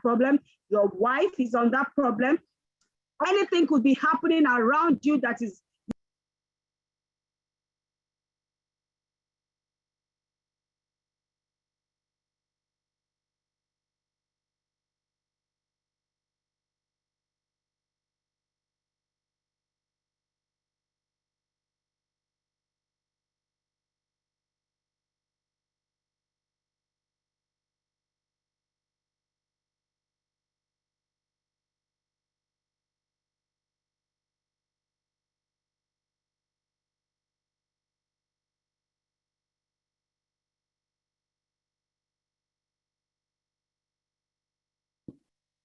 problem. Your wife is on that problem. Anything could be happening around you that is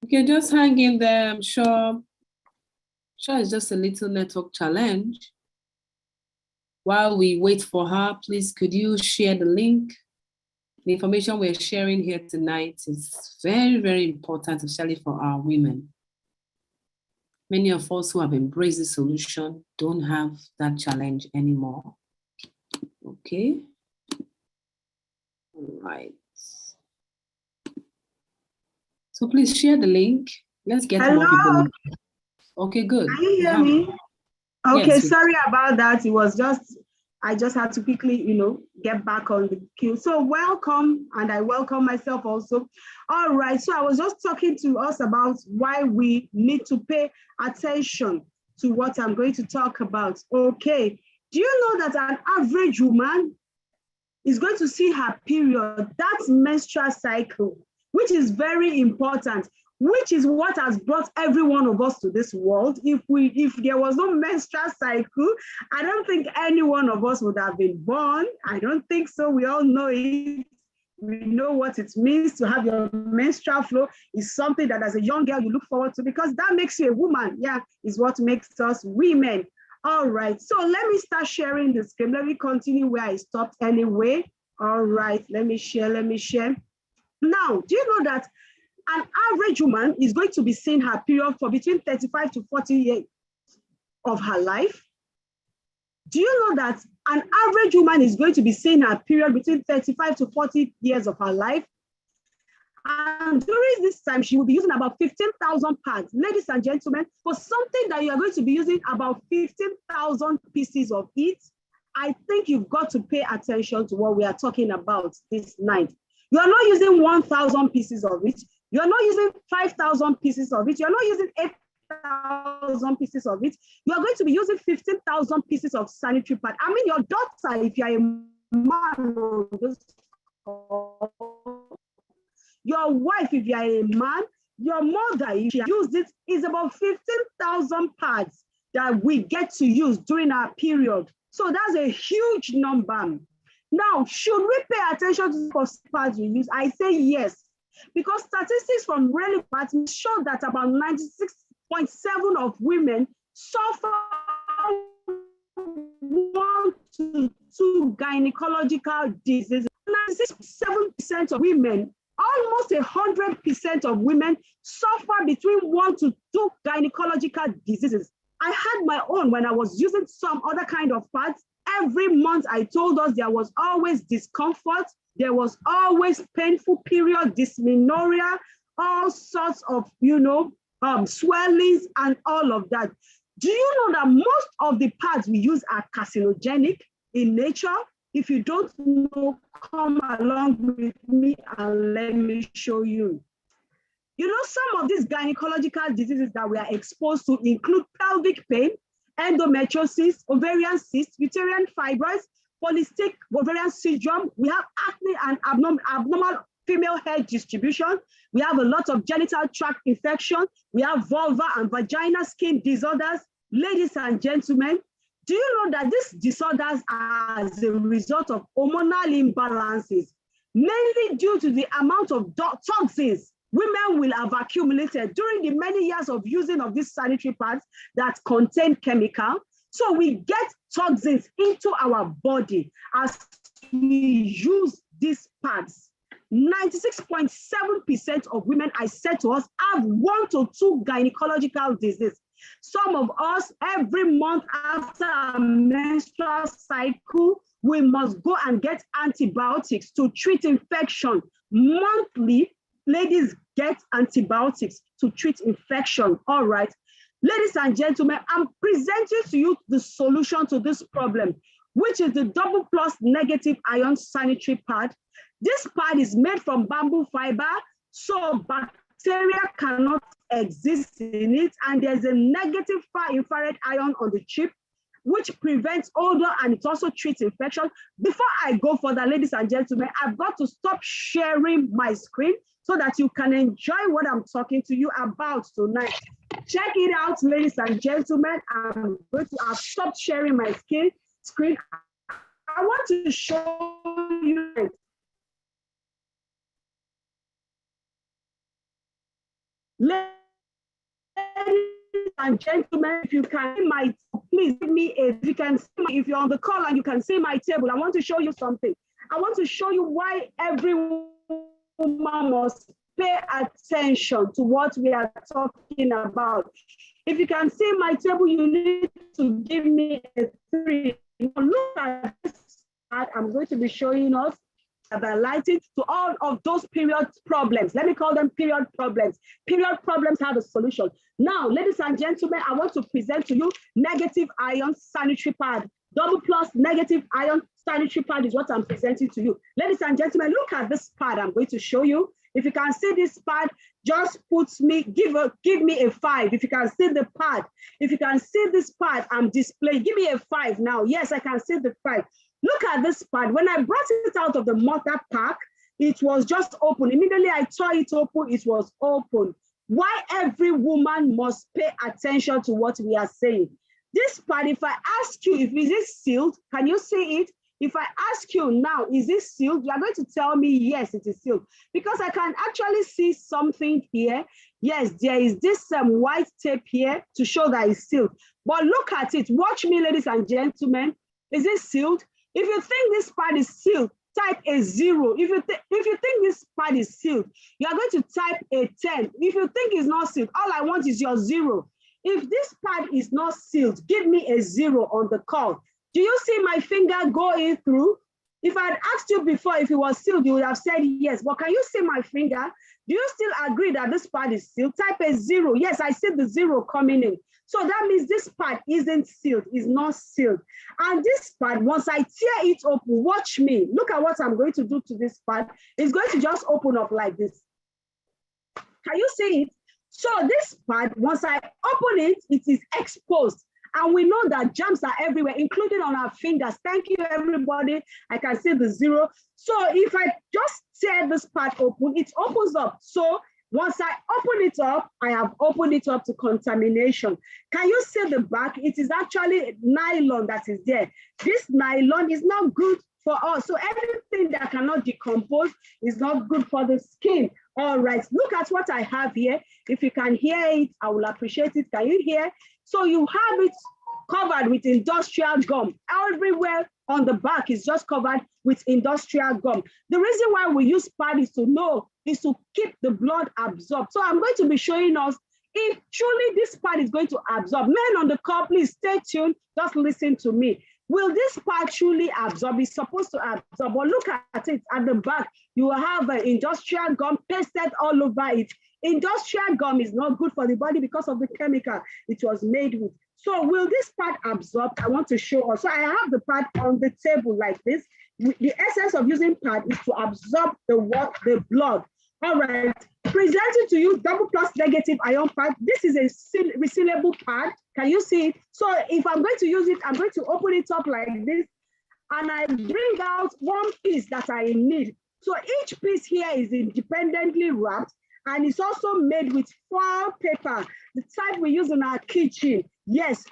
Okay, just hang in there. I'm sure it's just a little network challenge. While we wait for her, please could you share the link? The information we're sharing here tonight is very, very important, especially for our women. Many of us who have embraced the solution don't have that challenge anymore. Okay. All right. So please share the link. Let's get more people in. Okay, good. Can you hear me? Okay, yes, sorry about that. It was just, I just had to quickly, get back on the queue. So welcome, and I welcome myself also. All right, so I was just talking to us about why we need to pay attention to what I'm going to talk about. Okay, do you know that an average woman is going to see her period, that's menstrual cycle, which is very important, which is what has brought every one of us to this world. If there was no menstrual cycle, I don't think any one of us would have been born. I don't think so. We all know it. We know what it means to have your menstrual flow. Is something that as a young girl you look forward to, because that makes you a woman. Yeah, is what makes us women. All right, so let me start sharing the screen. Let me continue where I stopped anyway. All right, let me share. Now, do you know that an average woman is going to be seeing her period for between 35 to 40 years of her life? Do you know that an average woman is going to be seeing her period between 35 to 40 years of her life? And during this time, she will be using about 15,000 pads. Ladies and gentlemen, for something that you are going to be using about 15,000 pieces of it, I think you've got to pay attention to what we are talking about this night. You are not using 1,000 pieces of it. You are not using 5,000 pieces of it. You are not using 8,000 pieces of it. You are going to be using 15,000 pieces of sanitary pad. I mean, your daughter, if you are a man, your wife, if you are a man, your mother, if you use it, is about 15,000 pads that we get to use during our period. So that's a huge number. Now, should we pay attention to the pads we use? I say yes, because statistics from relevant show that about 96.7% of women suffer 1 to 2 gynecological diseases. 96.7% of women, almost 100% of women suffer between 1 to 2 gynecological diseases. I had my own when I was using some other kind of pads. Every month I told us there was always discomfort, there was always painful period, dysmenorrhea, all sorts of, swellings and all of that. Do you know that most of the pads we use are carcinogenic in nature? If you don't know, come along with me and let me show you. You know, some of these gynecological diseases that we are exposed to include pelvic pain, endometriosis, ovarian cysts, uterine fibroids, polycystic ovarian syndrome. We have acne and abnormal female hair distribution. We have a lot of genital tract infection. We have vulva and vagina skin disorders. Ladies and gentlemen, do you know that these disorders are as a result of hormonal imbalances, mainly due to the amount of toxins women will have accumulated during the many years of using of these sanitary pads that contain chemical. So we get toxins into our body as we use these pads. 96.7% of women, I said to us, have 1 to 2 gynecological diseases. Some of us, every month after our menstrual cycle, we must go and get antibiotics to treat infection monthly. ladies get antibiotics to treat infection. All right. Ladies and gentlemen, I'm presenting to you the solution to this problem, which is the double plus negative ion sanitary pad. This pad is made from bamboo fiber, so bacteria cannot exist in it, and there's a negative far infrared ion on the chip, which prevents odor and it also treats infection. Before I go further, ladies and gentlemen, I've got to stop sharing my screen so that you can enjoy what I'm talking to you about tonight. Check it out, ladies and gentlemen. I've stopped sharing my screen. I want to show you. Ladies and gentlemen, if you can see my, please give me a, you can see my, if you're on the call and you can see my table, I want to show you something. I want to show you why every woman must pay attention to what we are talking about. If you can see my table, you need to give me a 3. Look at this. I'm going to be showing us about lighting to all of those period problems. Let me call them period problems. Period problems have a solution. Now, ladies and gentlemen, I want to present to you negative ion sanitary pad. Double plus negative ion sanitary pad is what I'm presenting to you. Ladies and gentlemen, look at this pad I'm going to show you. If you can see this pad, just give me a 5. If you can see the pad, if you can see this pad I'm displaying, give me a 5 now. Yes, I can see the 5. Look at this pad. When I brought it out of the mortar pack, it was just open. Immediately I tore it open, it was open. Why every woman must pay attention to what we are saying. This pad, if I ask you, is it sealed? Can you see it? If I ask you now, is it sealed? You are going to tell me, yes, it is sealed. Because I can actually see something here. Yes, there is this white tape here to show that it's sealed. But look at it. Watch me, ladies and gentlemen. Is it sealed? If you think this pad is sealed, type a 0. If you think this pad is sealed, you are going to type a 10. If you think it's not sealed, all I want is your 0. If this pad is not sealed, give me a 0 on the call. Do you see my finger going through? If I had asked you before if it was sealed, you would have said yes. But can you see my finger? Do you still agree that this pad is sealed? Type a 0. Yes, I see the 0 coming in. So that means this pad isn't sealed, is not sealed. And this pad, once I tear it open, watch me. Look at what I'm going to do to this pad. It's going to just open up like this. Can you see it? So this pad, once I open it, it is exposed. And we know that germs are everywhere, including on our fingers. Thank you, everybody. I can see the 0. So if I just tear this part open, it opens up. So once I open it up, I have opened it up to contamination. Can you see the back? It is actually nylon that is there. This nylon is not good for us. So everything that cannot decompose is not good for the skin. All right, look at what I have here. If you can hear it, I will appreciate it. Can you hear? So you have it covered with industrial gum. Everywhere on the back is just covered with industrial gum. The reason why we use pad is to keep the blood absorbed. So I'm going to be showing us if truly this pad is going to absorb. Men on the call, please stay tuned. Just listen to me. Will this pad truly absorb? It's supposed to absorb, but look at it at the back. You will have an industrial gum pasted all over it. Industrial gum is not good for the body because of the chemical it was made with. So will this pad absorb? I want to show us. So I have the pad on the table like this. The essence of using pad is to absorb the blood. All right, presenting to you double plus negative ion pad. This is a resealable pad. Can you see it? So if I'm going to use it, I'm going to open it up like this, and I bring out one piece that I need. So each piece here is independently wrapped, and it's also made with foil paper, the type we use in our kitchen. Yes,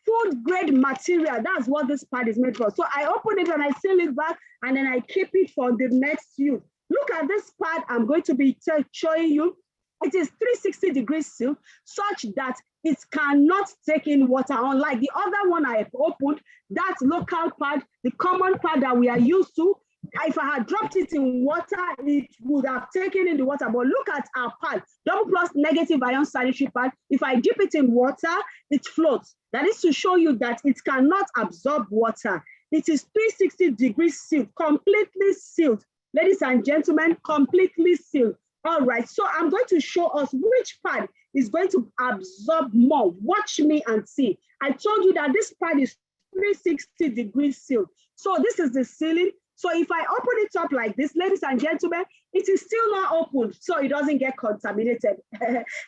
food grade material. That's what this pad is made for. So I open it and I seal it back, and then I keep it for the next use. Look at this pad I'm going to be showing you. It is 360 degrees sealed, such that it cannot take in water. Unlike the other one I have opened, that local pad, the common pad that we are used to, if I had dropped it in water, it would have taken in the water. But look at our pad, double plus negative ion sanitary pad. If I dip it in water, it floats. That is to show you that it cannot absorb water. It is 360 degrees sealed, completely sealed. Ladies and gentlemen, completely sealed. All right, so I'm going to show us which pad is going to absorb more. Watch me and see. I told you that this pad is 360 degrees sealed. So this is the sealing. So if I open it up like this, ladies and gentlemen, it is still not open, so it doesn't get contaminated.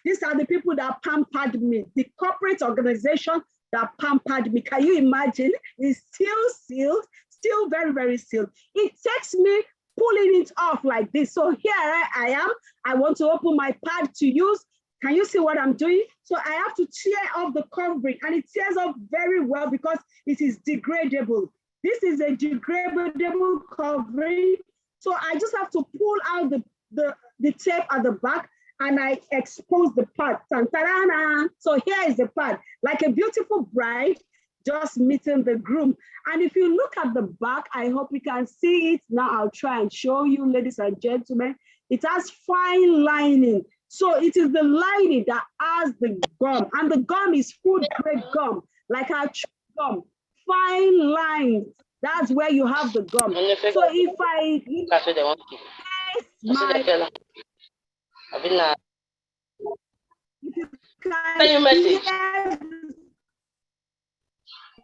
These are the people that pampered me, the corporate organization that pampered me. Can you imagine? It's still sealed, still very, very sealed. It takes me pulling it off like this. So here I am. I want to open my pad to use. Can you see what I'm doing? So I have to tear off the covering, and it tears off very well because it is degradable. This is a degradable covering. So I just have to pull out the tape at the back, and I expose the pad. So here is the pad, like a beautiful bride just meeting the groom. And if you look at the back, I hope you can see it. Now I'll try and show you, ladies and gentlemen. It has fine lining. So it is the lining that has the gum, and the gum is food grade gum, like our gum, fine lines. That's where you have the gum. So if I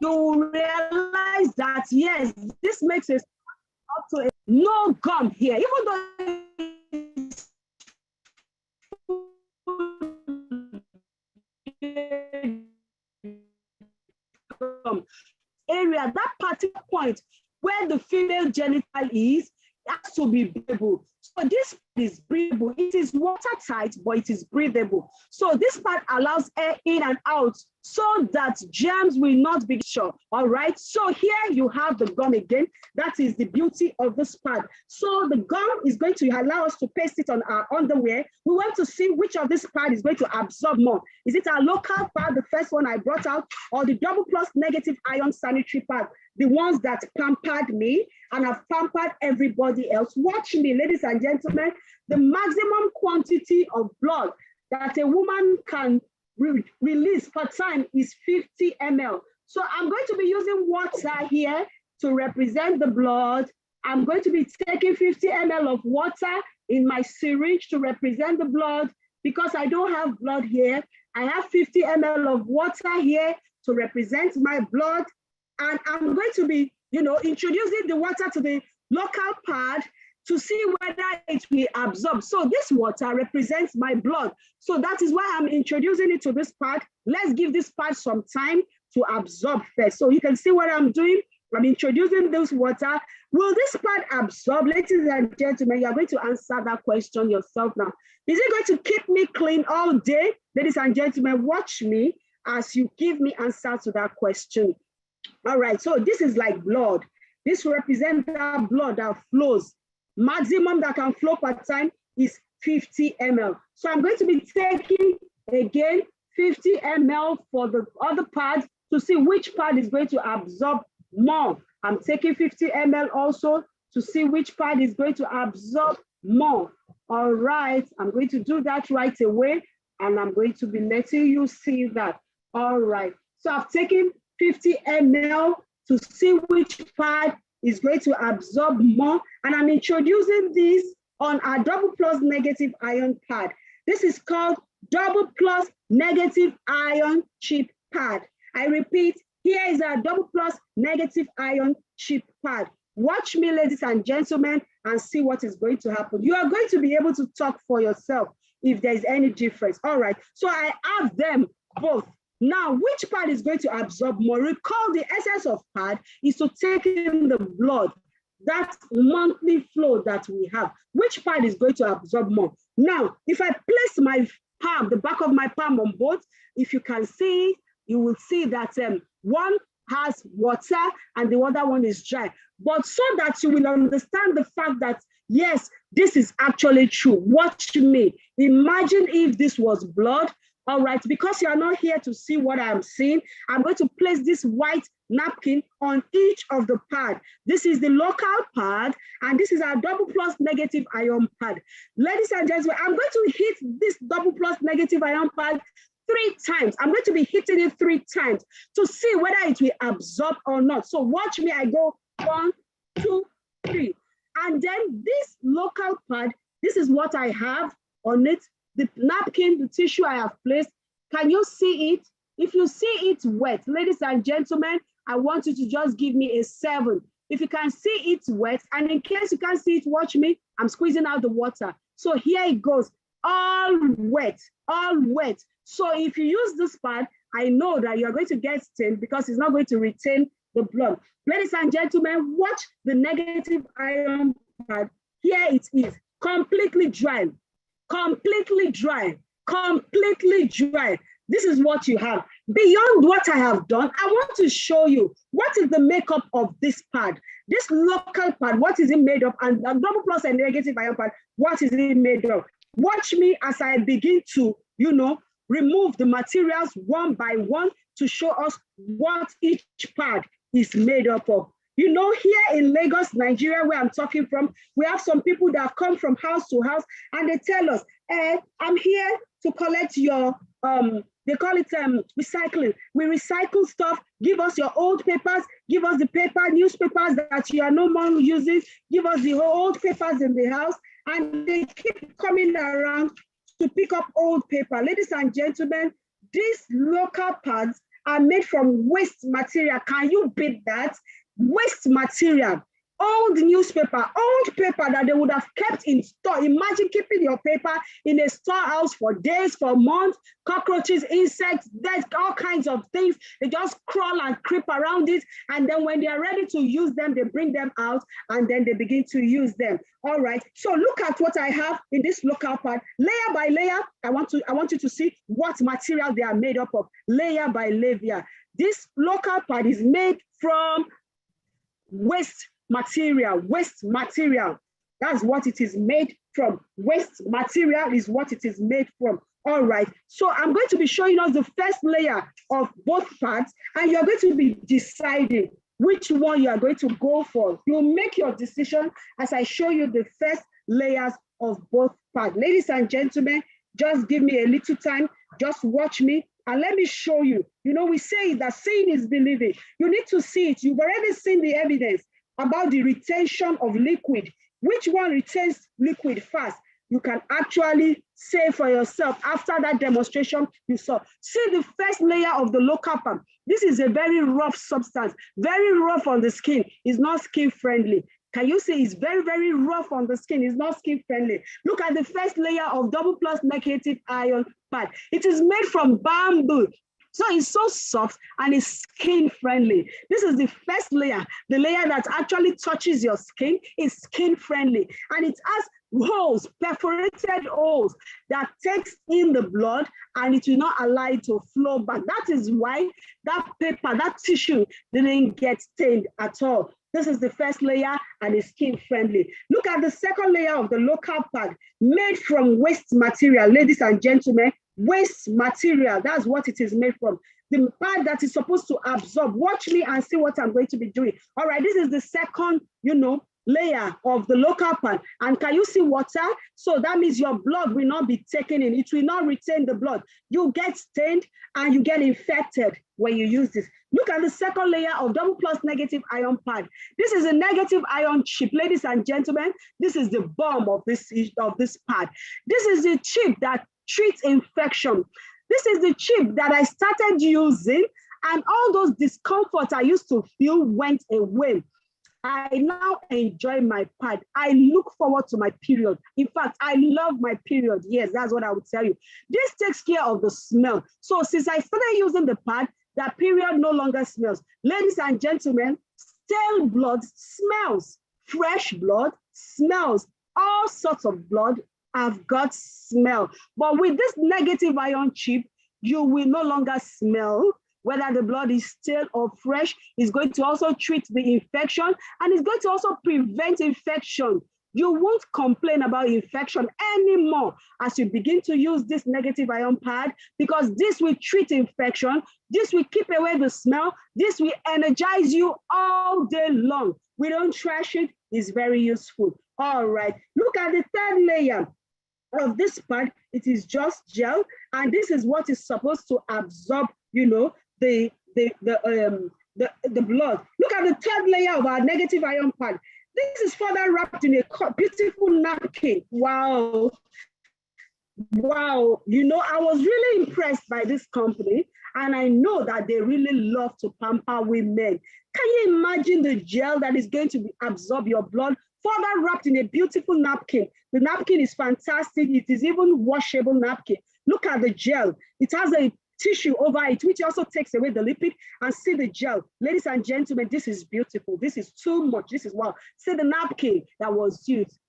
you realize that yes, this makes it up to no gum here, even though area, that particular point where the female genital is, has to be breathable. So this is breathable. It is watertight, but it is breathable. So this part allows air in and out so that germs will not be sure. All right. So here you have the gum again. That is the beauty of this pad. So the gum is going to allow us to paste it on our underwear. We want to see which of this pad is going to absorb more. Is it our local pad, the first one I brought out, or the double plus negative ion sanitary pad? The ones that pampered me and have pampered everybody else. Watch me, ladies and gentlemen. The maximum quantity of blood that a woman can release per time is 50 ml. So I'm going to be using water here to represent the blood. I'm going to be taking 50 ml of water in my syringe to represent the blood. Because I don't have blood here, I have 50 ml of water here to represent my blood. And I'm going to be, introducing the water to the local pad to see whether it will absorb. So this water represents my blood. So that is why I'm introducing it to this pad. Let's give this pad some time to absorb first. So you can see what I'm doing. I'm introducing this water. Will this pad absorb? Ladies and gentlemen, you're going to answer that question yourself now. Is it going to keep me clean all day? Ladies and gentlemen, watch me as you give me answer to that question. All right, so this is like blood. This represents that blood that flows. Maximum that can flow per time is 50 ml. So I'm going to be taking, again, 50 ml for the other pad to see which pad is going to absorb more. I'm taking 50 ml also to see which pad is going to absorb more. All right, I'm going to do that right away, and I'm going to be letting you see that. All right, so I've taken 50 ml to see which pad is going to absorb more. And I'm introducing this on our double plus negative ion pad. This is called double plus negative ion chip pad. I repeat, here is our double plus negative ion chip pad. Watch me, ladies and gentlemen, and see what is going to happen. You are going to be able to talk for yourself if there's any difference. All right, so I have them both. Now, which pad is going to absorb more? Recall the essence of pad is to take in the blood, that monthly flow that we have. Which pad is going to absorb more? Now, if I place my palm, the back of my palm on both, if you can see, you will see that one has water and the other one is dry. But so that you will understand the fact that, yes, this is actually true. Watch me. Imagine if this was blood. All right, because you are not here to see what I'm seeing, I'm going to place this white napkin on each of the pad. This is the local pad, and this is our double plus negative ion pad. Ladies and gentlemen, I'm going to hit this double plus negative ion pad 3 times. I'm going to be hitting it 3 times to see whether it will absorb or not. So watch me, I go 1, 2, 3. And then this local pad, This is what I have on it. The napkin, the tissue I have placed. Can you see it? If you see it wet, ladies and gentlemen, I want you to just give me a 7. If you can see it wet, and in case you can't see it, watch me. I'm squeezing out the water. So here it goes, all wet, all wet. So if you use this pad, I know that you're going to get stained because it's not going to retain the blood. Ladies and gentlemen, watch the negative iron pad. Here it is, completely dry, completely dry, completely dry. This is what you have. Beyond what I have done, I want to show you what is the makeup of this pad. This local pad, what is it made of? And the double plus and negative iron pad, what is it made of? Watch me as I begin to, remove the materials one by one to show us what each pad is made up of. Here in Lagos, Nigeria, where I'm talking from, we have some people that come from house to house and they tell us, I'm here to collect your, they call it recycling. We recycle stuff, give us your old papers, give us the newspapers that you are no more using, give us the old papers in the house, and they keep coming around to pick up old paper. Ladies and gentlemen, these local pads are made from waste material. Can you beat that? Waste material, old newspaper, old paper that they would have kept in store. Imagine keeping your paper in a storehouse for days, for months, cockroaches, insects, there's all kinds of things. They just crawl and creep around it. And then when they are ready to use them, they bring them out and then they begin to use them. All right. So look at what I have in this local pad. Layer by layer, I want you to see what material they are made up of, layer by layer. This local pad is made from waste material. That's what it is made from. Waste material is what it is made from. All right, so I'm going to be showing us the first layer of both pads, and you're going to be deciding which one you are going to go for. You'll make your decision as I show you the first layers of both pads. Ladies and gentlemen, just give me a little time, just watch me, and let me show you. We say that seeing is believing. You need to see it. You've already seen the evidence about the retention of liquid. Which one retains liquid fast? You can actually say for yourself after that demonstration you saw. See the first layer of the local pad. This is a very rough substance, very rough on the skin. It's not skin friendly. Can you see it's very, very rough on the skin? It's not skin friendly. Look at the first layer of double plus negative iron pad. It is made from bamboo. So it's so soft and it's skin friendly. This is the first layer, the layer that actually touches your skin is skin friendly. And it has holes, perforated holes that takes in the blood and it will not allow it to flow back. That is why that paper, that tissue didn't get stained at all. This is the first layer and it's skin friendly. Look at the second layer of the local pad made from waste material. Ladies and gentlemen, waste material, that's what it is made from. The pad that is supposed to absorb. Watch me and see what I'm going to be doing. All right, this is the second, layer of the local pad. And can you see water? So that means your blood will not be taken in. It will not retain the blood. You get stained and you get infected when you use this. Look at the second layer of double plus negative iron pad. This is a negative iron chip. Ladies and gentlemen, this is the bomb of this pad. This is the chip that treats infection. This is the chip that I started using and all those discomforts I used to feel went away. I now enjoy my pad. I look forward to my period. In fact, I love my period. Yes, that's what I would tell you. This takes care of the smell. So since I started using the pad, that period no longer smells. Ladies and gentlemen, stale blood smells. Fresh blood smells. All sorts of blood have got smell. But with this negative iron chip, you will no longer smell. Whether the blood is stale or fresh, is going to also treat the infection and it's going to also prevent infection. You won't complain about infection anymore as you begin to use this negative iron pad because this will treat infection, this will keep away the smell, this will energize you all day long. We don't trash it, it's very useful. All right, look at the third layer of this pad. It is just gel and this is what is supposed to absorb, the blood. Look at the third layer of our negative iron pad. This is further wrapped in a beautiful napkin. Wow. Wow. You know, I was really impressed by this company, and I know that they really love to pamper women. Can you imagine the gel that is going to absorb your blood, further wrapped in a beautiful napkin? The napkin is fantastic. It is even washable napkin. Look at the gel. It has a tissue over it, which also takes away the lipid, and see the gel. Ladies and gentlemen, this is beautiful. This is too much. This is wow. See the napkin that was used.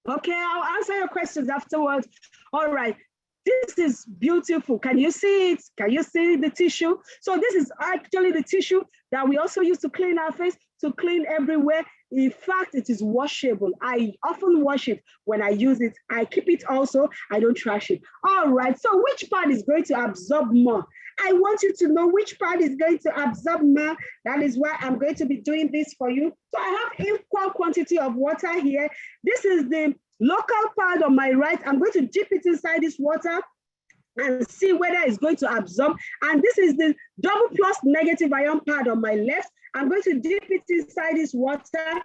Okay, I'll answer your questions afterwards. All right. This is beautiful. Can you see it? Can you see the tissue? So this is actually the tissue that we also use to clean our face, to clean everywhere. In fact, it is washable. I often wash it when I use it. I keep it also. I don't trash it. All right. So which part is going to absorb more? I want you to know which part is going to absorb more. That is why I'm going to be doing this for you. So I have equal quantity of water here. This is the local part on my right. I'm going to dip it inside this water and see whether it's going to absorb. And this is the double plus negative ion part on my left. I'm going to dip it inside this water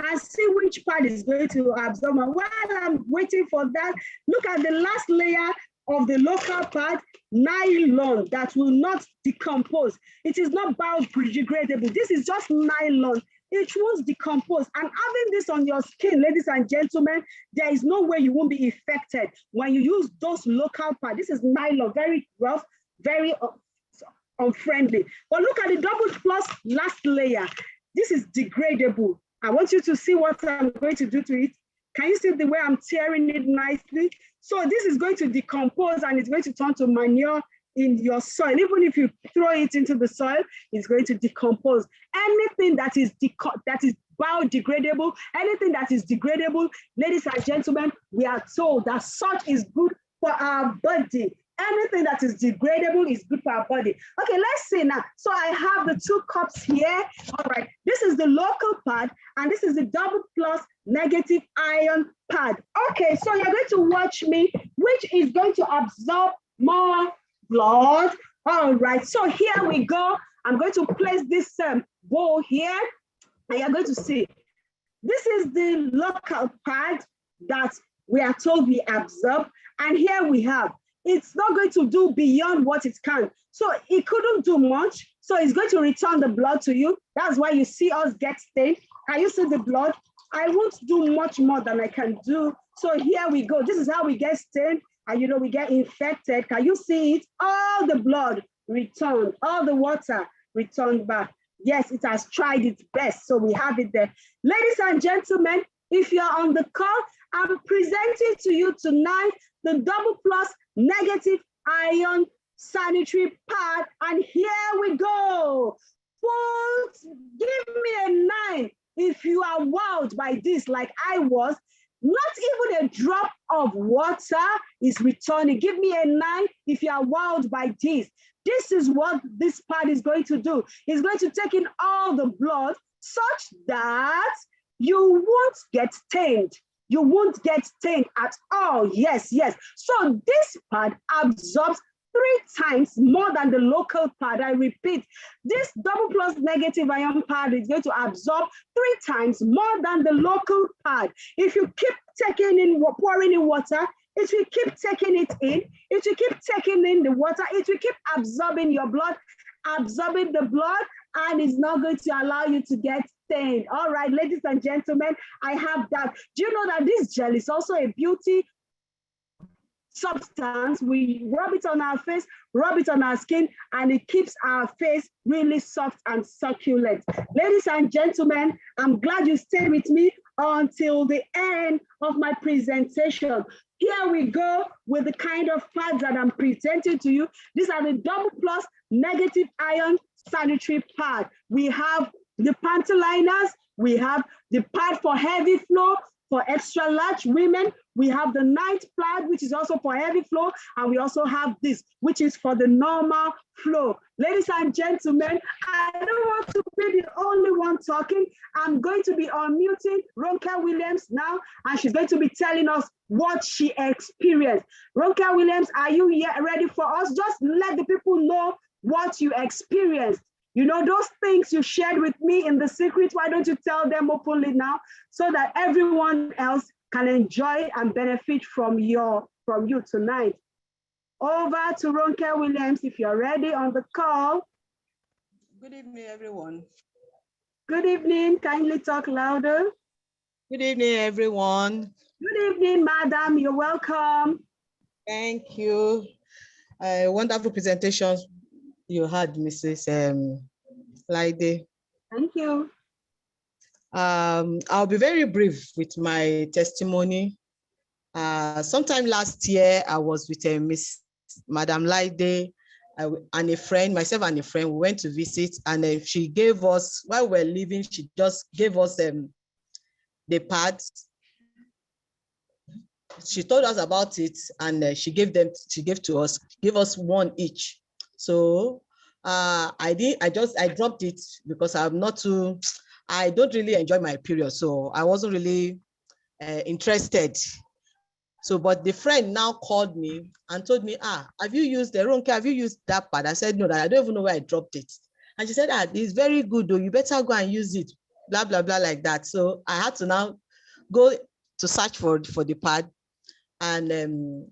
and see which part is going to absorb. And while I'm waiting for that, look at the last layer of the local part, nylon, that will not decompose. It is not biodegradable. This is just nylon. It won't decompose. And having this on your skin, ladies and gentlemen, there is no way you won't be affected when you use those local parts. This is nylon, very rough, very unfriendly. But look at the double plus last layer. This is degradable. I want you to see what I'm going to do to it. Can you see the way I'm tearing it nicely? So this is going to decompose and it's going to turn to manure in your soil. Even if you throw it into the soil, it's going to decompose. Anything that is biodegradable, anything that is degradable, ladies and gentlemen, we are told that such is good for our body. Anything that is degradable is good for our body. Okay, let's see now. So I have the 2 cups here. All right, this is the local pad, and this is the double plus negative ion pad. Okay, so you're going to watch me, which is going to absorb more blood. All right, so here we go. I'm going to place this bowl here, and you're going to see. This is the local pad that we are told we absorb, and here we have. It's not going to do beyond what it can. So it couldn't do much. So it's going to return the blood to you. That's why you see us get stained. Can you see the blood? I won't do much more than I can do. So here we go. This is how we get stained. And you know, we get infected. Can you see it? All the blood returned, all the water returned back. Yes, it has tried its best. So we have it there. Ladies and gentlemen, if you're on the call, I'm presenting to you tonight the double plus negative ion sanitary pad. And here we go. Give me a 9 if you are wowed by this like I was. Not even a drop of water is returning. Give me a 9 if you are wowed by this. This is what this pad is going to do. It's going to take in all the blood such that you won't get stained. You won't get stained at all. Yes, yes. So this pad absorbs 3 times more than the local pad. I repeat, this double plus negative ion pad is going to absorb 3 times more than the local pad. If you keep pouring in water, it will keep taking it in. It will keep taking in the water. It will keep absorbing your blood, absorbing the blood, and it's not going to allow you to get stained. All right, ladies and gentlemen, I have that. Do you know that this gel is also a beauty substance? We rub it on our face, rub it on our skin, and it keeps our face really soft and succulent. Ladies and gentlemen, I'm glad you stayed with me until the end of my presentation. Here we go with the kind of pads that I'm presenting to you. These are the double plus negative ion sanitary pad. We have the panty liners, we have the pad for heavy flow, for extra large women. We have the night pad, which is also for heavy flow, and we also have this, which is for the normal flow. Ladies and gentlemen, I don't want to be the only one talking. I'm going to be unmuting Ronke Williams now, and she's going to be telling us what she experienced. Ronke Williams, are you ready for us? Just let the people know what you experienced. You know, those things you shared with me in the secret, why don't you tell them openly now so that everyone else can enjoy and benefit from you tonight. Over to Ronke Williams, if you're ready on the call. Good evening, everyone. Good evening. Kindly talk louder. Good evening, everyone. Good evening, madam. You're welcome. Thank you. Wonderful presentations you had, Mrs. Laide. Thank you. I'll be very brief with my testimony. Sometime last year, I was with Miss Madam Laide and a friend, myself and a friend. We went to visit, and she gave us, while we were leaving, she just gave us the pads. She told us about it, and she gave to us, gave us one each. So I dropped it because I don't really enjoy my period, so I wasn't really interested. So, but the friend now called me and told me, have you used that pad? I said, no, I don't even know where I dropped it. And she said, it's very good though, you better go and use it, blah, blah, blah, like that. So I had to now go to search for the pad, and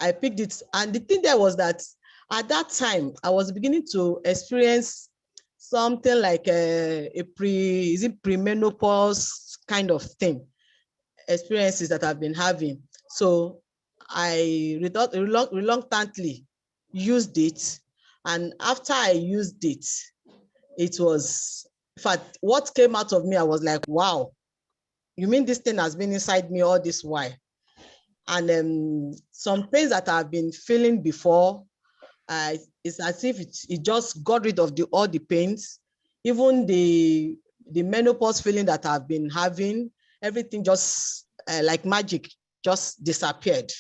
I picked it. And the thing there was that at that time, I was beginning to experience something like premenopause kind of thing, experiences that I've been having. So I reluctantly used it. And after I used it, it was, in fact, what came out of me, I was like, wow, you mean this thing has been inside me all this while? And some pains that I've been feeling before, it's as if it just got rid of all the pains, even the menopause feeling that I've been having, everything just like magic just disappeared.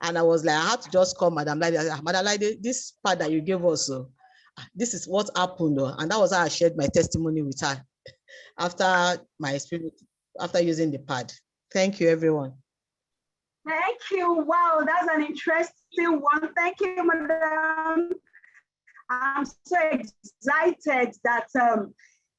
And I was like, I had to just call Madam Laide. Madam Laide, this pad that you gave us, this is what happened. And that was how I shared my testimony with her after my experience, after using the pad. Thank you, everyone. Thank you. Wow, that's an interesting one. Thank you, Madam. I'm so excited that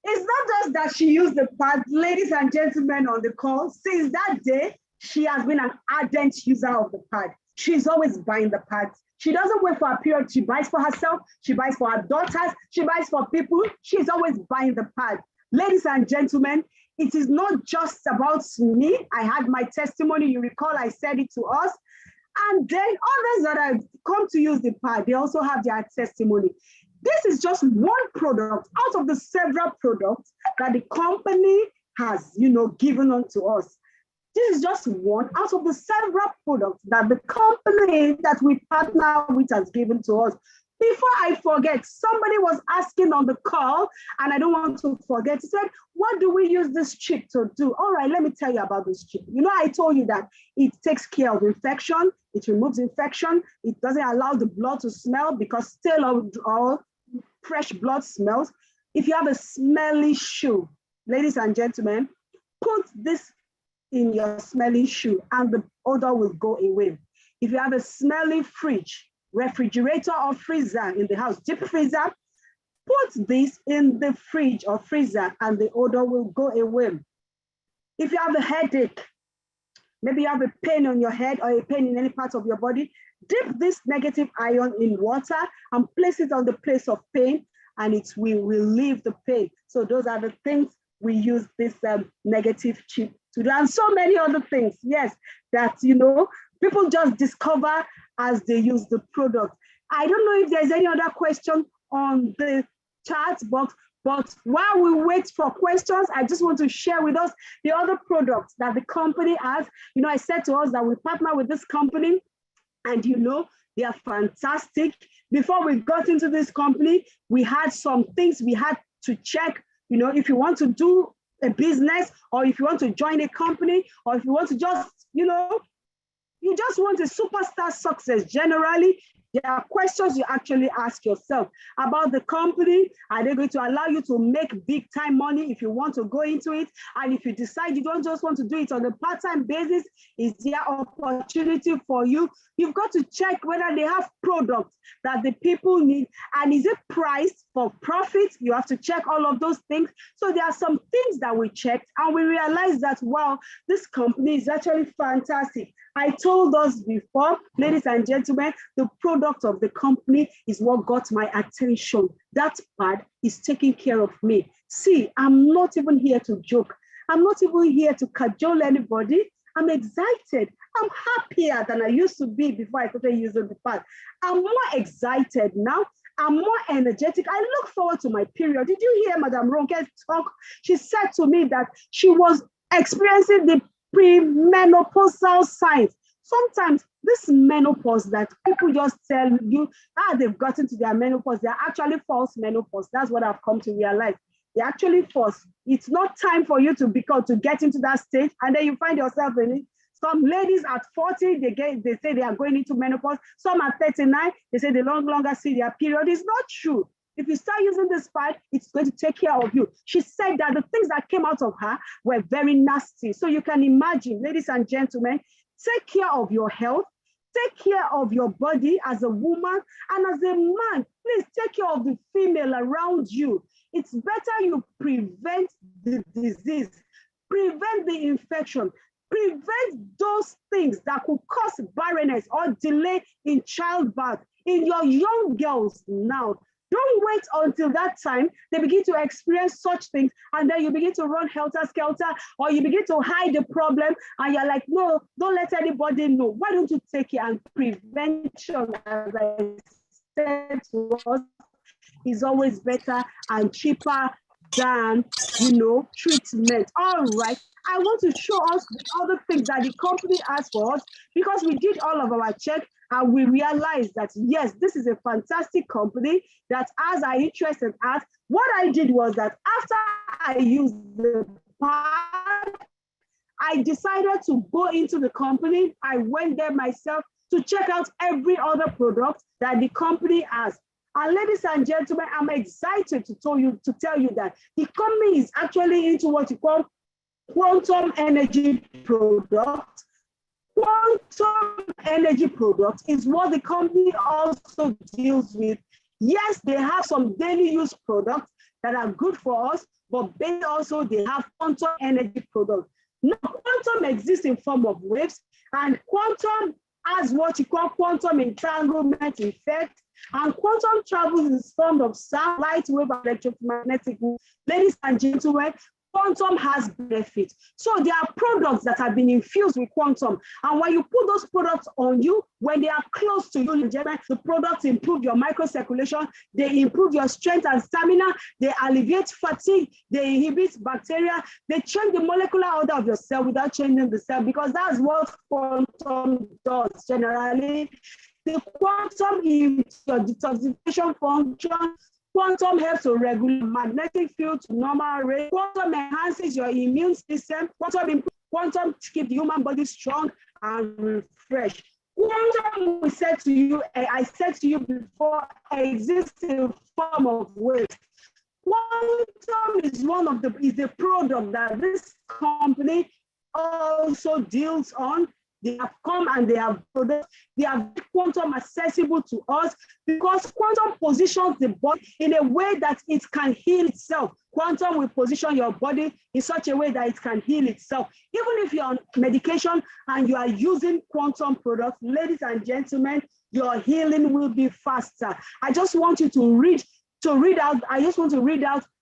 it's not just that she used the pad. Ladies and gentlemen on the call, since that day, she has been an ardent user of the pad. She's always buying the pads. She doesn't wait for a period. She buys for herself. She buys for her daughters. She buys for people. She's always buying the pad. Ladies and gentlemen, it is not just about me. I had my testimony. You recall I said it to us. And then others that have come to use the pad, they also have their testimony. This is just one product out of the several products that the company has, given unto us. This is just one out of the several products that the company that we partner with has given to us. Before I forget, somebody was asking on the call, and I don't want to forget, he said, what do we use this chip to do? All right, let me tell you about this chip. I told you that it takes care of infection, it removes infection, it doesn't allow the blood to smell because stale or fresh blood smells. If you have a smelly shoe, ladies and gentlemen, put this in your smelly shoe and the odor will go away. If you have a smelly fridge, refrigerator or freezer in the house, deep freezer, put this in the fridge or freezer and the odor will go away. If you have a headache, maybe you have a pain on your head or a pain in any part of your body, dip this negative ion in water and place it on the place of pain and it will relieve the pain. So those are the things we use this negative chip to do, and so many other things, yes, that, people just discover as they use the product. I don't know if there's any other question on the chat box, but while we wait for questions, I just want to share with us the other products that the company has. I said to us that we partner with this company and, they are fantastic. Before we got into this company, we had some things we had to check. If you want to do a business or if you want to join a company or if you want to just, you just want a superstar success generally, There are questions you actually ask yourself about the company. Are they going to allow you to make big time money if you want to go into it? And if you decide you don't just want to do it on a part-time basis, is there opportunity for you? You've got to check whether they have products that the people need, and is it priced for profit? You have to check all of those things. So there are some things that we checked, and we realized that, wow, this company is actually fantastic. I told us before, ladies and gentlemen, the product of the company is what got my attention. That part is taking care of me. See, I'm not even here to joke. I'm not even here to cajole anybody. I'm excited. I'm happier than I used to be before I started using the pad. I'm more excited now. I'm more energetic. I look forward to my period. Did you hear Madam Ronke talk? She said to me that she was experiencing the premenopausal signs. Sometimes this menopause that people just tell you, they've gotten to their menopause, they're actually false menopause. That's what I've come to realize. They're actually false. It's not time for you to get into that stage, and then you find yourself in it. Some ladies at 40, they say they are going into menopause. Some at 39, they say they no longer see their period. It's not true. If you start using this pad, it's going to take care of you. She said that the things that came out of her were very nasty. So you can imagine, ladies and gentlemen, take care of your health, take care of your body as a woman, and as a man, please take care of the female around you. It's better you prevent the disease, prevent the infection, prevent those things that could cause barrenness or delay in childbirth in your young girls now. Don't wait until that time they begin to experience such things, and then you begin to run helter-skelter, or you begin to hide the problem, and you're like, no, don't let anybody know. Why don't you take it? And prevention, as I said to us, is always better and cheaper than, treatment. All right. I want to show us the other things that the company has for us, because we did all of our check and we realized that, yes, this is a fantastic company that has our interest in art. What I did was that after I used the pad, I decided to go into the company. I went there myself to check out every other product that the company has. And ladies and gentlemen, I'm excited to tell you that the company is actually into what you call quantum energy product. Quantum energy product is what the company also deals with. Yes, they have some daily use products that are good for us, but they also have quantum energy products. Now, quantum exists in form of waves, and quantum has what you call quantum entanglement effect. And quantum travels in the form of sound, light wave, and electromagnetic wave. Ladies and gentlemen, quantum has benefits. So there are products that have been infused with quantum. And when you put those products on you, when they are close to you, the products improve your microcirculation, they improve your strength and stamina, they alleviate fatigue, they inhibit bacteria, they change the molecular order of your cell without changing the cell, because that's what quantum does generally. The quantum is your detoxification function. Quantum helps to regulate magnetic field to normal rate. Quantum enhances your immune system. Quantum keeps the human body strong and refreshed. Quantum, I said to you before, exists in the form of waves. Quantum is the product that this company also deals on. They have come and they have products. They are quantum accessible to us, because quantum positions the body in a way that it can heal itself. Quantum will position your body in such a way that it can heal itself. Even if you're on medication and you are using quantum products, ladies and gentlemen, your healing will be faster. I just want you to read out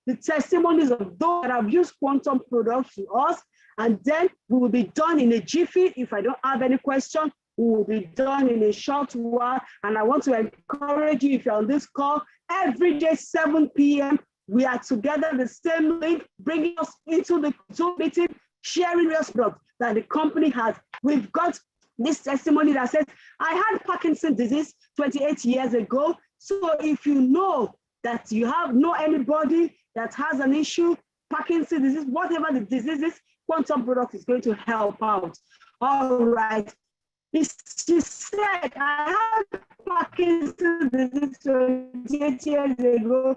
the testimonies of those that have used quantum products to us. And then we will be done in a jiffy. If I don't have any question, we will be done in a short while. And I want to encourage you, if you're on this call, every day, 7 p.m., we are together, the same link, bringing us into the Zoom meeting, sharing your products that the company has. We've got this testimony that says, I had Parkinson's disease 28 years ago. So if you know that you know anybody that has an issue, Parkinson's disease, whatever the disease is, quantum product is going to help out. All right. She said, I had Parkinson's disease 28 years ago.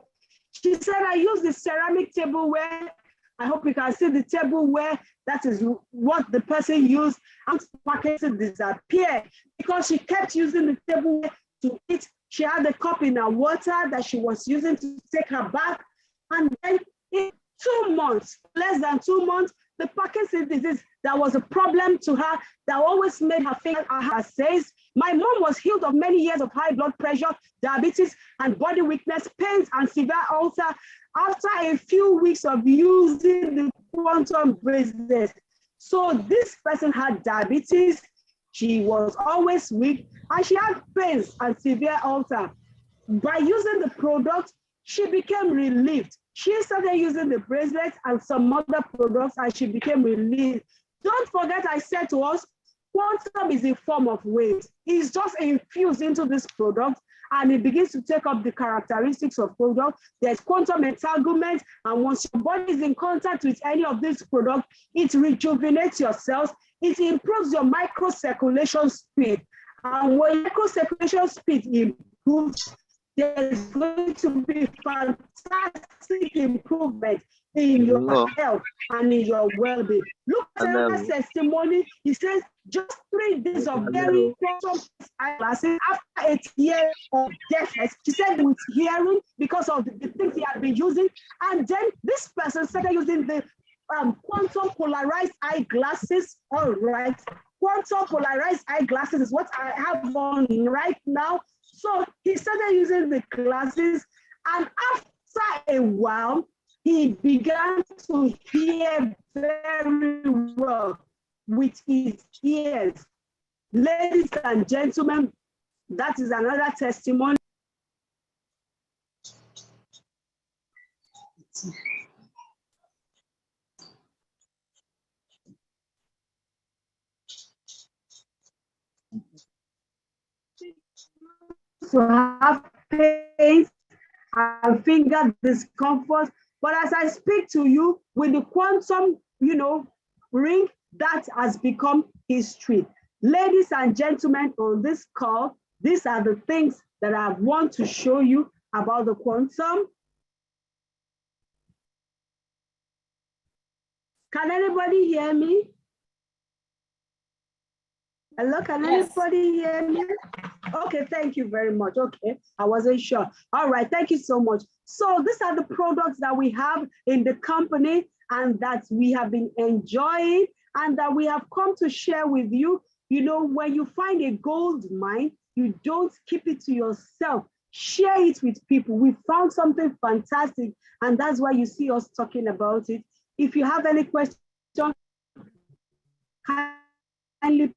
She said, I used the ceramic tableware. I hope you can see the tableware. That is what the person used. And Parkinson's disappeared because she kept using the tableware to eat. She had a cup in her water that she was using to take her bath. And then in 2 months, less than 2 months, the Parkinson's disease that was a problem to her, that always made her finger her says, my mom was healed of many years of high blood pressure, diabetes, and body weakness, pains, and severe ulcer after a few weeks of using the quantum bracelet. So this person had diabetes, she was always weak, and she had pains and severe ulcer. By using the product, she became relieved. She started using the bracelet and some other products, and she became relieved. Don't forget, I said to us, quantum is a form of weight. It's just infused into this product, and it begins to take up the characteristics of product. There's quantum entanglement, and once your body is in contact with any of these products, it rejuvenates your cells. It improves your microcirculation speed. And when microcirculation speed improves, there's going to be fantastic improvement in your health and in your well-being. Look at her testimony. He says just 3 days of very quantum eyeglasses after 8 years of deafness. She said with hearing because of the things he had been using. And then this person started using the quantum polarized eyeglasses. All right. Quantum polarized eyeglasses is what I have on right now. So he started using the glasses, and after a while, he began to hear very well with his ears. Ladies and gentlemen, that is another testimony. To have pain and finger discomfort, but as I speak to you with the quantum, ring, that has become history. Ladies and gentlemen, on this call, these are the things that I want to show you about the quantum. Can anybody hear me? Hello, can anybody hear me? Okay, thank you very much. Okay, I wasn't sure. All right, thank you so much. So these are the products that we have in the company and that we have been enjoying and that we have come to share with you. You know, when you find a gold mine, you don't keep it to yourself. Share it with people. We found something fantastic, and that's why you see us talking about it. If you have any questions, kindly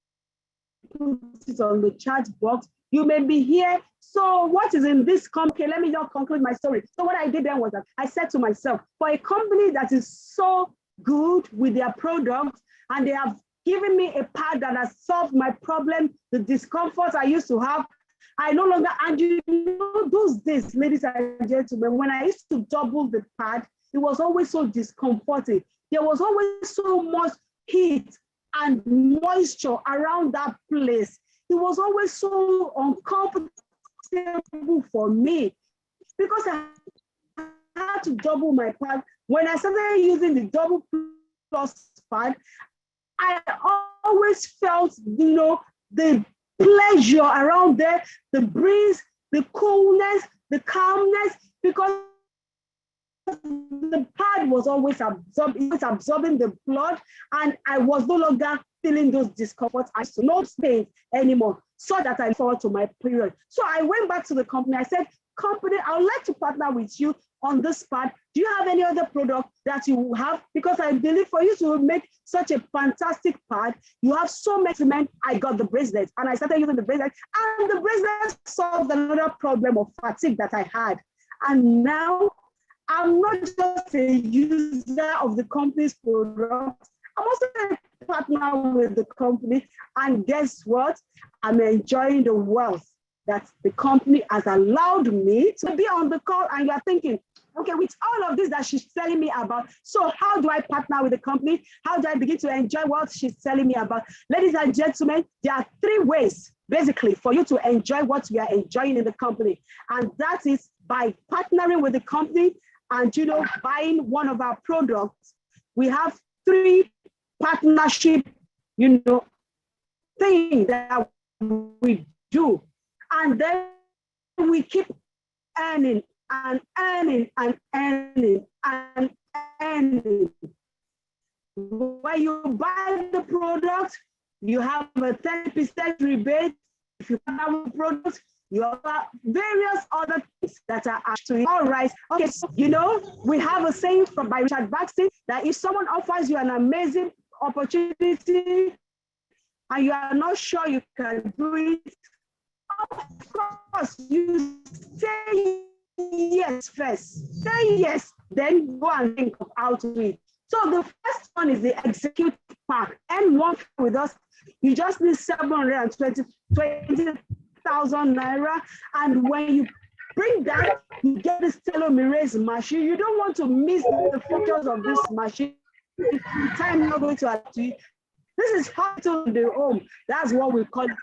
put it on the chat box. You may be here. So what is in this company? Okay, let me just conclude my story. So what I did then was that I said to myself, for a company that is so good with their products, and they have given me a pad that has solved my problem, the discomfort I used to have, I no longer, and you know, those days, ladies and gentlemen, when I used to double the pad, it was always so discomforting. There was always so much heat and moisture around that place. It was always so uncomfortable for me because I had to double my pad. When I started using the double plus pad, I always felt, you know, the pleasure around there, the breeze, the coolness, the calmness, because the pad was always absorbing the blood, and I was no longer feeling those discomforts. I saw no pain anymore, so that I forward to my period. So I went back to the company. I said, company, I would like to partner with you on this pad. Do you have any other product that you have? Because I believe for you to make such a fantastic pad, you have so much cement. I got the bracelet, and I started using the bracelet, and the bracelet solved another problem of fatigue that I had. And now I'm not just a user of the company's products, I'm also a partner with the company. And guess what? I'm enjoying the wealth that the company has allowed me to be on the call. And you're thinking, okay, with all of this that she's telling me about, so how do I partner with the company? How do I begin to enjoy what she's telling me about? Ladies and gentlemen, there are 3 ways basically for you to enjoy what we are enjoying in the company. And that is by partnering with the company and, you know, buying one of our products. We have 3 partnership, you know, things that we do. And then we keep earning and earning and earning and earning. When you buy the product, you have a 10% rebate. If you have a product, you have various other things that are actually all right. Okay, so, you know, we have a saying from by Richard Baxter that if someone offers you an amazing opportunity and you are not sure you can do it, of course, you say yes first. Say yes, then go and think of how to do it. So the first one is the executive pack. M1 with us, you just need 720,000 naira. And when you bring that, you get this telomerase machine. You don't want to miss the features of this machine. Time not going to add to it. This is how to the home. That's what we call it.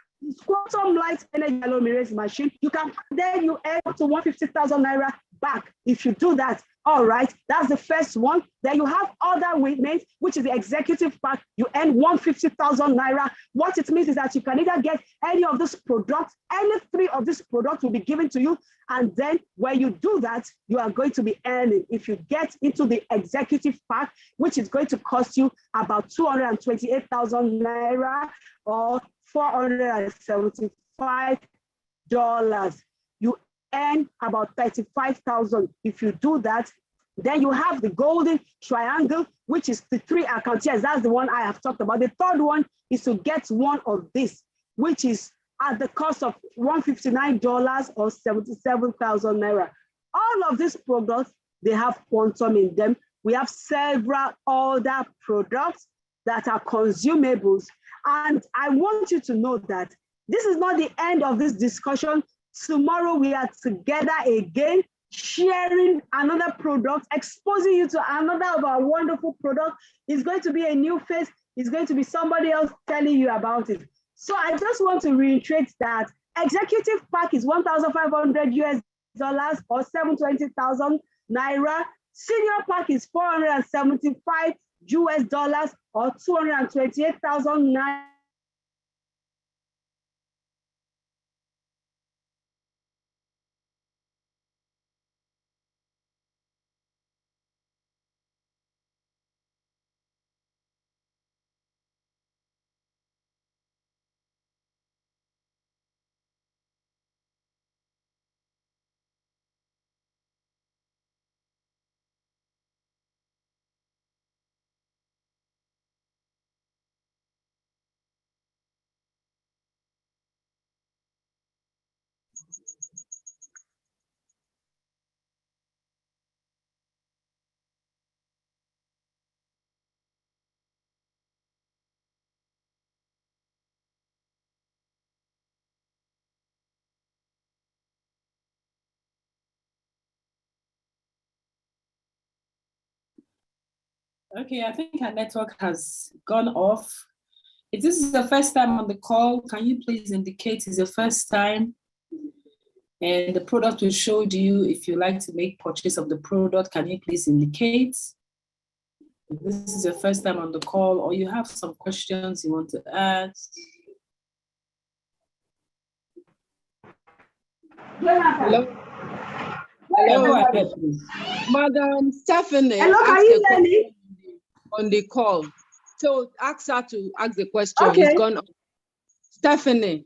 Quantum light energy telomerase machine. You can then you earn up to 150,000 naira back if you do that. All right, that's the first one. Then you have other witness, which is the executive pack. You earn 150,000 naira. What it means is that you can either get any of these products, any 3 of these products will be given to you. And then when you do that, you are going to be earning. If you get into the executive pack, which is going to cost you about 228,000 naira or $475, you earn about 35,000. If you do that, then you have the golden triangle, which is the 3 accounts. Yes, that's the one I have talked about. The third one is to get one of this, which is at the cost of $159 or 77,000 naira. All of these products, they have quantum in them. We have several other products that are consumables. And I want you to know that this is not the end of this discussion. Tomorrow we are together again, sharing another product, exposing you to another of our wonderful products. It's going to be a new face. It's going to be somebody else telling you about it. So I just want to reiterate that executive pack is 1,500 US dollars or 720,000 naira. Senior pack is 475 US dollars or 228,000 naira. Okay, I think our network has gone off. If this is the first time on the call, can you please indicate it's the first time? And the product we showed you, if you like to make purchase of the product, can you please indicate? If this is your first time on the call or you have some questions you want to ask. Hello. Hello. Go ahead, please. Madam Stephanie. Hello, can you hear me? On the call. So ask her to ask the question. Okay. It's gone. Stephanie.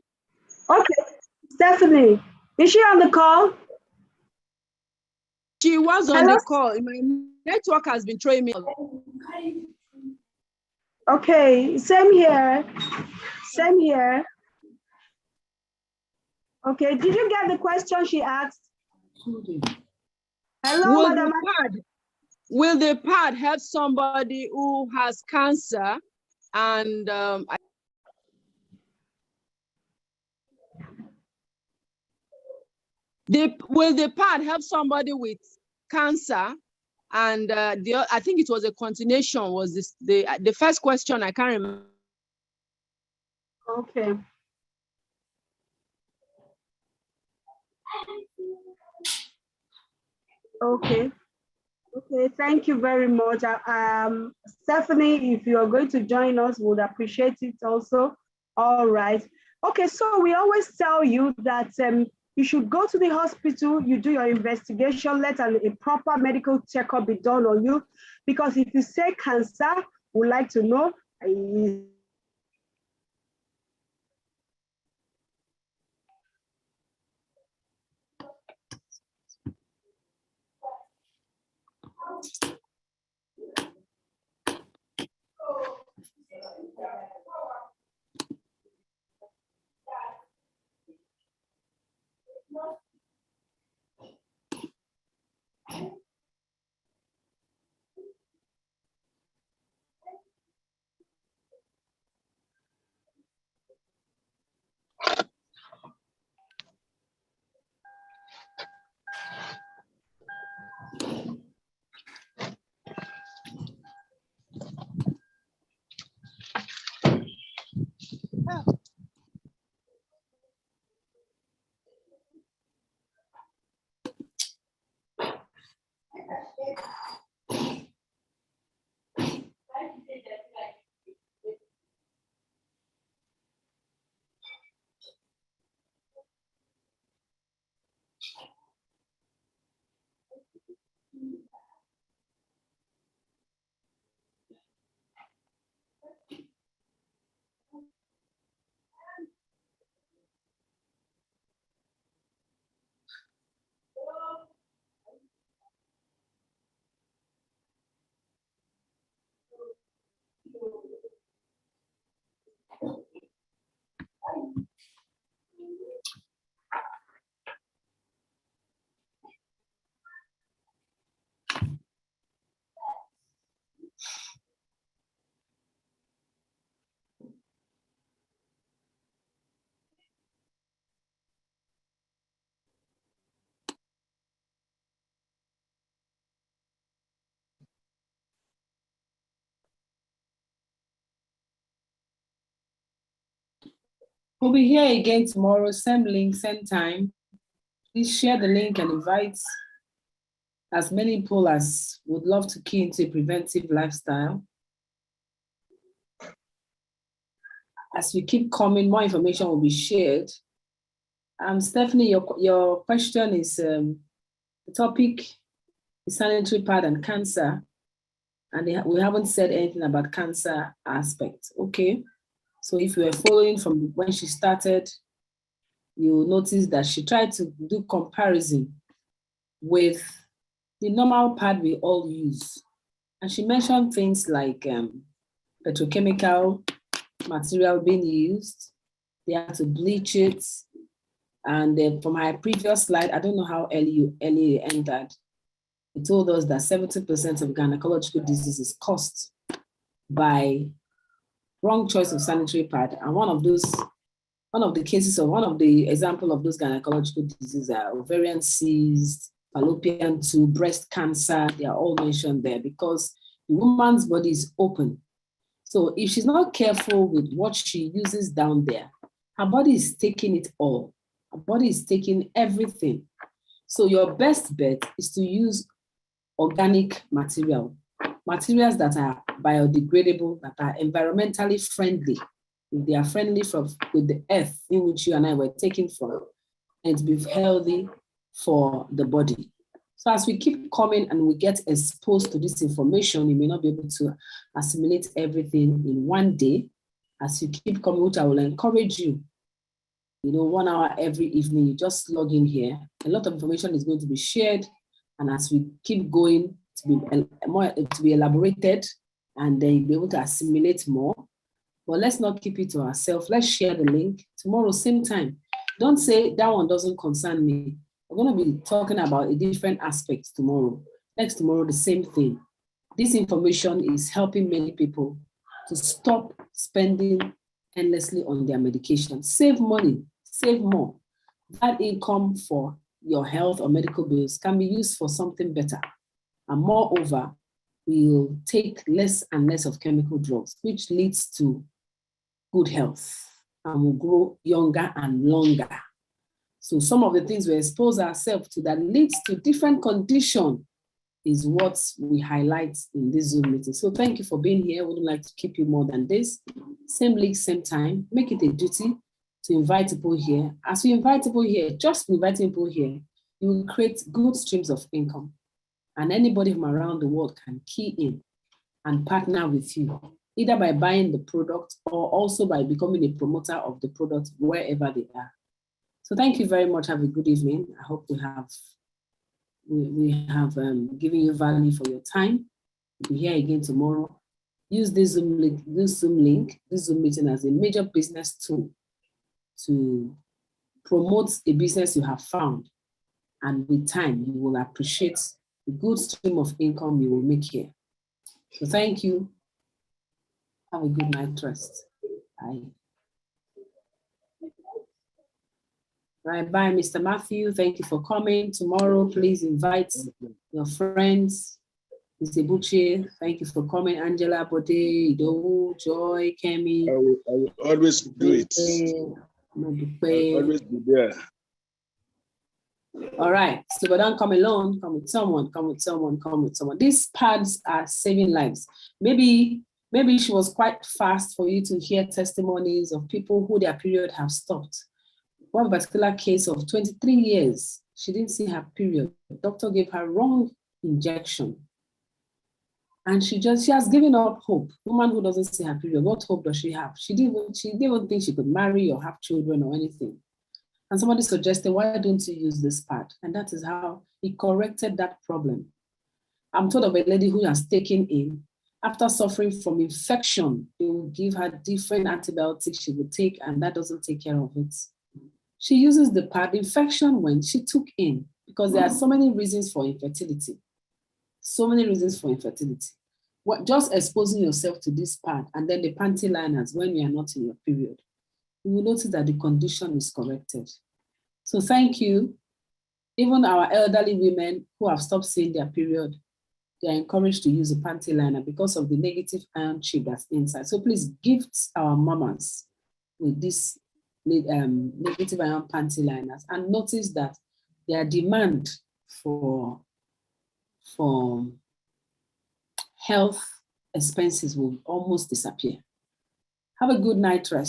Okay, Stephanie, is she on the call? She was on Hello? the call. My network has been throwing me. Okay, same here. Same here. Okay, did you get the question she asked? Hello, Madam. Will the pad help somebody who has cancer and will the pad help somebody with cancer? And I think it was a continuation. Was this the first question? I can't remember. Okay. Okay. Okay, thank you very much. Stephanie, if you are going to join us, would appreciate it also. All right. Okay, so we always tell you that you should go to the hospital, you do your investigation, let a proper medical checkup be done on you. Because if you say cancer, we'd like to know, We'll be here again tomorrow, same link, same time. Please share the link and invite as many people as would love to key into a preventive lifestyle. As we keep coming, more information will be shared. Stephanie, your question is, the topic is sanitary pad and cancer, and we haven't said anything about cancer aspect, okay? So if you were following from when she started, you'll notice that she tried to do comparison with the normal pad we all use. And she mentioned things like petrochemical material being used. They have to bleach it. And then from my previous slide, I don't know how early you entered, it told us that 70% of gynecological disease is caused by wrong choice of sanitary pad. And one of the example of those gynecological diseases are ovarian cysts, fallopian tube, breast cancer. They are all mentioned there because the woman's body is open. So if she's not careful with what she uses down there, her body is taking it all. Her body is taking everything. So your best bet is to use organic materials that are biodegradable, that are environmentally friendly. If they are friendly with the earth in which you and I were taken from, and to be healthy for the body. So as we keep coming and we get exposed to this information, you may not be able to assimilate everything in one day. As you keep coming, which I will encourage you, 1 hour every evening, you just log in here. A lot of information is going to be shared. And as we keep going to be elaborated, and then you'll be able to assimilate more. But let's not keep it to ourselves. Let's share the link. Tomorrow, same time. Don't say that one doesn't concern me. We're going to be talking about a different aspect tomorrow. Next tomorrow, the same thing. This information is helping many people to stop spending endlessly on their medication. Save money, save more. That income for your health or medical bills can be used for something better. And moreover, we will take less and less of chemical drugs, which leads to good health, and will grow younger and longer. So some of the things we expose ourselves to that leads to different condition is what we highlight in this Zoom meeting. So thank you for being here. We wouldn't like to keep you more than this. Same link, same time. Make it a duty to invite people here. As we invite people here, just inviting people here, you will create good streams of income. And anybody from around the world can key in and partner with you, either by buying the product or also by becoming a promoter of the product wherever they are. So thank you very much. Have a good evening. I hope we have given you value for your time. We'll be here again tomorrow. Use this Zoom link, this Zoom meeting as a major business tool to promote a business you have found. And with time, you will appreciate the good stream of income you will make here. So thank you. Have a good night rest. Bye. Right, bye, Mr. Matthew. Thank you for coming. Tomorrow, please invite your friends. Mr. Buche, thank you for coming. Angela, Bode, Idowu, Joy, Kemi. I will always do it. I'll always be there. All right, so but don't come alone, come with someone, come with someone, come with someone. These pads are saving lives. Maybe she was quite fast for you to hear testimonies of people who their period have stopped. One particular case of 23 years, she didn't see her period. The doctor gave her wrong injection. And she has given up hope. Woman who doesn't see her period, what hope does she have? She didn't even think she could marry or have children or anything. And somebody suggested, why don't you use this pad? And that is how he corrected that problem. I'm told of a lady who has taken in, after suffering from infection, they will give her different antibiotics she will take, and that doesn't take care of it. She uses the pad, infection when she took in, because there are so many reasons for infertility. So many reasons for infertility. Just exposing yourself to this pad and then the panty liners when you are not in your period, you will notice that the condition is corrected. So thank you. Even our elderly women who have stopped seeing their period, they are encouraged to use a panty liner because of the negative ion chip that's inside. So please gift our mamas with this negative ion panty liners, and notice that their demand for health expenses will almost disappear. Have a good night rest.